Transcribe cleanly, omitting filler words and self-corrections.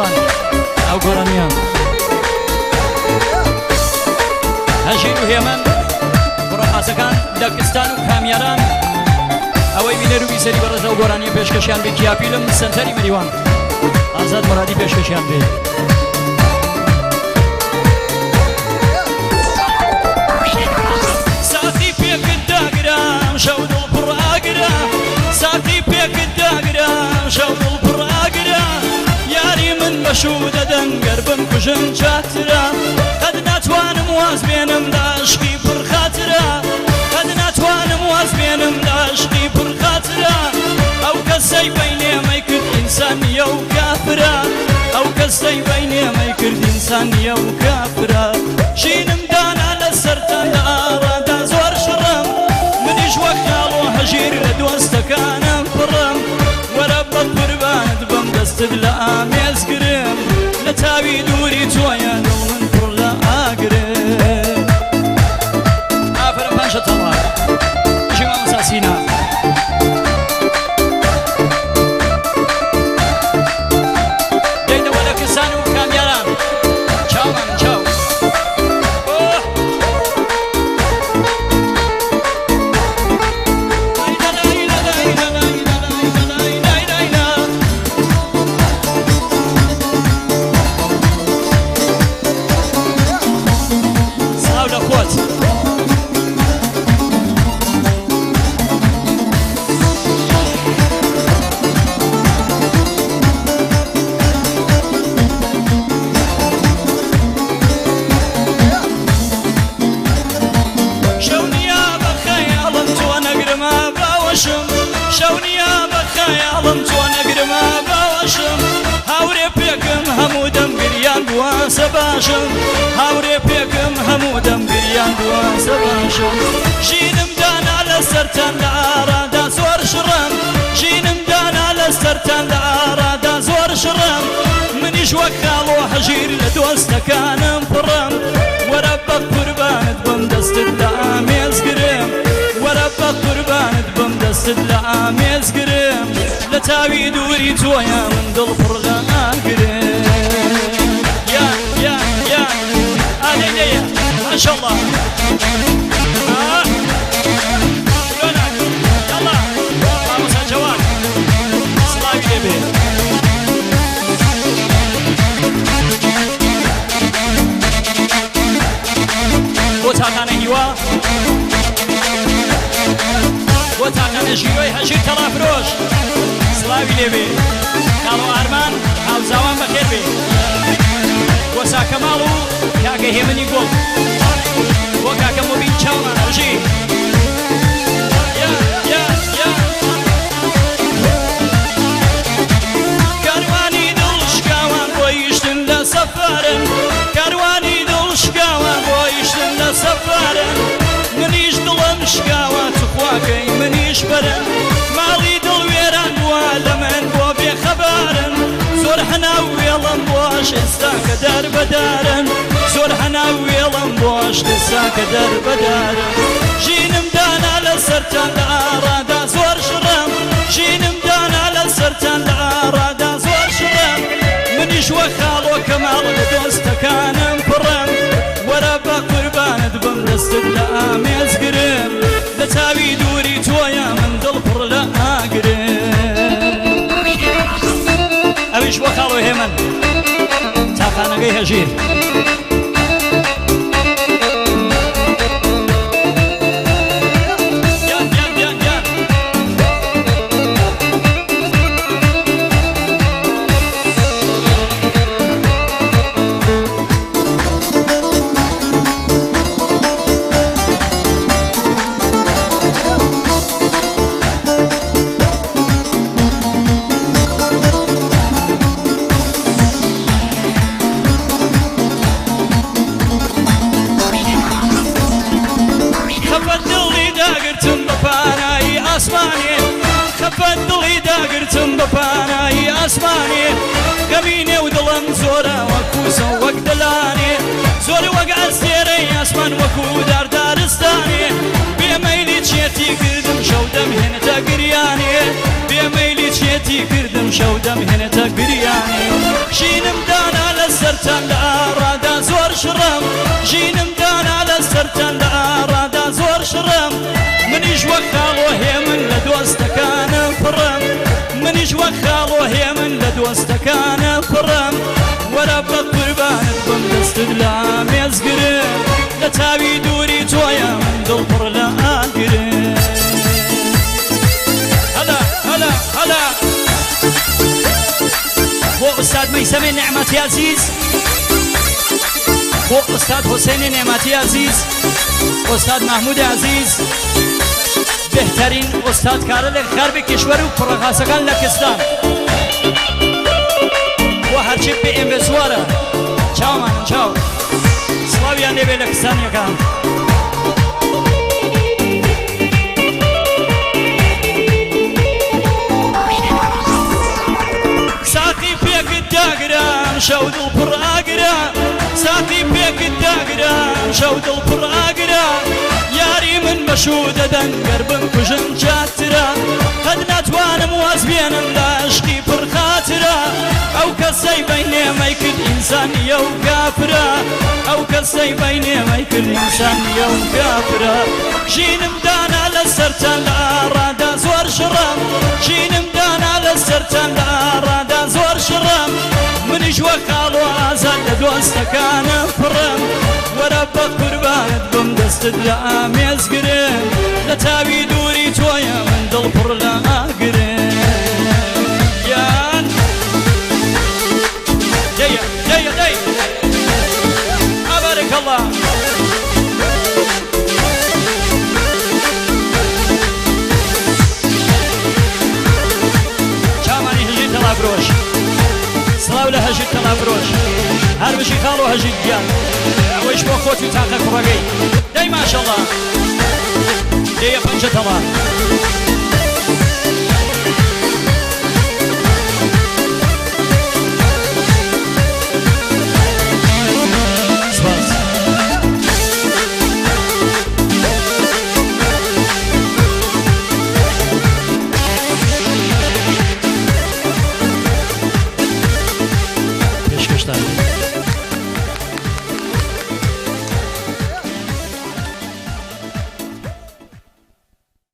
سلطان ئەو گۆرانیان هەژیر و هێمن بڕۆحاسەکان دەکستان و کامیاران ئەوەی بینەر و بیسەری بەڕێزە و گۆرانیە پێشکەشیان بێ کیاپیلم سەنتەری مەریوان ئازاد مەرادی پێشکەشیان بێ ساتی پێکت داگرام شەو دڵ پڕاگرا ساتی پێکت داگرام شەو دڵ پڕاگرا یاری من بەشوو دەدەن گەر بمکوژن چاترا قەت ناتوانم واز بێنم لە عشقی پڕخاترا قەت ناتوانم واز بێنم لە عشقی پڕخاترا ئەو کەسەی بەینێمەی کرد ئینسان نییە و کافرە ئەو کەسەی بەینێمەی کرد ئینسان نییە و کافرە ژینم دانا لەسەرتان لە ئاڕادا زۆر شڕم منیش وەک خاڵ و هەژیر لە دۆستەکانم پڕم وەرە بە قوربانت بم دەستت لە ئامێزگرم لە تاوی دووری تۆیە دڵ من پڕ لە ئاگرم ئافرە پاشە تەڵاق ژێوە مەساسینا دەینەوە لە کردستان و کامیاران چاومان چاو شەونیا بە خەیاڵم تۆ نەگرمە باوەشم هاورێ پێکم هەموو دەم گریان بواسە باشم هاورێ پێکم هەموو دەم گریان بواسە باشم ژینم دانا لەسەرتان لە ئاڕادا زۆر شڕم ژینم دانا لەسەرتان لە ئاڕادا زۆر شڕم منیش وەک خاڵ و هەژیر لە دۆستەکانم پڕم وەرە بە قوربانت بم دەستت لە ئامێزگرم وەرە بە قوربانت بم دەستت لە ئامێزگرم لە تاوی دووری تۆیە من دڵ پڕ لە ئاگرم یا ئالێنەیە ماشەڵڵا یاڵا مامۆستا جەواد سڵاوی لێبێ بۆ تاقانە هیوا بۆ تاقانە ژیرۆی هەژیر تەڵافرۆش سڵاوی لێبێ کاڵۆ ئارمان هاوزاوان بەخێر بێ بۆ ساکەماڵ و کاکە هێمنی گۆڵ بۆ کاکە مۆبین چاومان هەژیر کاروانی دڵ شکاوان بۆ یشتن لە سەفارن کاروانی دڵ شکاوان بۆ یشتن لە سەفارن منیش دڵم شکاوە توخواکەی منیش بەرن ماڵی دڵ وێران بووە لە من بۆ بێخەبارن زۆر هەناو وێڵم بۆش ئێستا کە دەربەدارن زۆر هەناو وێڵم بۆش ئێستا کە دەربەدارن ژینم دانا لەسەرتان لە ئاڕادا زۆر شڕم ژینم دانا لەسەرتان لە ئاڕادا زۆر شڕم منیش وەک خاڵۆ کەماڵ لە دۆستەکانم پڕم وەرە بە قوربانت بم دەستت لە ئامێزگرم لە تاوی دووری تۆیە من دڵ پڕ لە ئاگرم ئەویش بۆ خاڵۆ هێمن تاقانەکەی هەژیر خەفەت دڵی داگرتم بە پانایی ئاسمانێ گەمی نێو دڵم زۆرە وەکوسە وەک دلانێ زۆر وەک ئەستێرەی ئاسمان وەکو داردارستانێ بێمەیلی چێتی کردم شەو دەمهێنێتە گریانێ بێمەیلی چێتی کردم شەو دەمهێنێتە گریانێ ژینم سەرتان لە ئاڕادا زۆر شڕم ژینم دانا لە سەرتان لە ئاڕادا زۆر شڕم منیش وەک خاڵۆ هێمن لە دۆستەکانم پڕم منیش وەک خاڵۆ هێمن لە دۆستەکانم پڕم وەرە بە قوربانت بم دەستت لە ئامێزگرم لە تاوی دووری تۆیە من دڵپڕ لە ئاگرم هەلا هەلا هەلا بۆ ئوستاد مەیسەمێ نێعمەتی عەزیز بۆ ئوستاد حوسێنی نێعمەتی عەزیز ئوستاد محمود عەزیز بهترین ئوستاد کارە لە غەربی کشور و پڕەخاسەکان لە کردستان بۆ هەرچی پێ ئێمبێزوارە چاومانن چاو سڵاویان لێبێ لە کردستانیەکان ساقی پێکت داگرام شەو دڵ پڕ ئاگرا ساقی پێکت داگرام شەو دڵ پڕ ئاگرا یاری من بەشوو دەدەن گەر بمکوژم جاترا قەت ناتوانم واز بێنم لە عشقی پڕ خاترا ئەو کەسەی بەینێمەی کرد ئینسانیە و کافرا ئەو کەسەی بەینێمەی کرد ئینسانیە و کافرا ژینم دانا لە سەرتان لە ئاڕادا زۆر شڕم ژینم دانا لە سەرتان لە ئاڕادا زۆر شڕم منیش وەک خاڵۆ ئازاد لە دۆستەکانم پڕم وەرە بە قوربانت بم دەستت لە ئامێزگرم لە تاوی دووری تۆیە من دڵپڕ لە ئاگرم یان دەیە دەیە دەی ئەبارەک ئەڵڵا چامانی هەژیر تەڵابرۆش سڵاو لە هەژیر تەڵابرۆش هەر بشی خاڵ و هەژیر گیان ئەوەیش بۆ خۆت و تاقە کوڕەکەی دەی ماشەڵڵا دەیە پەنجە تەڵا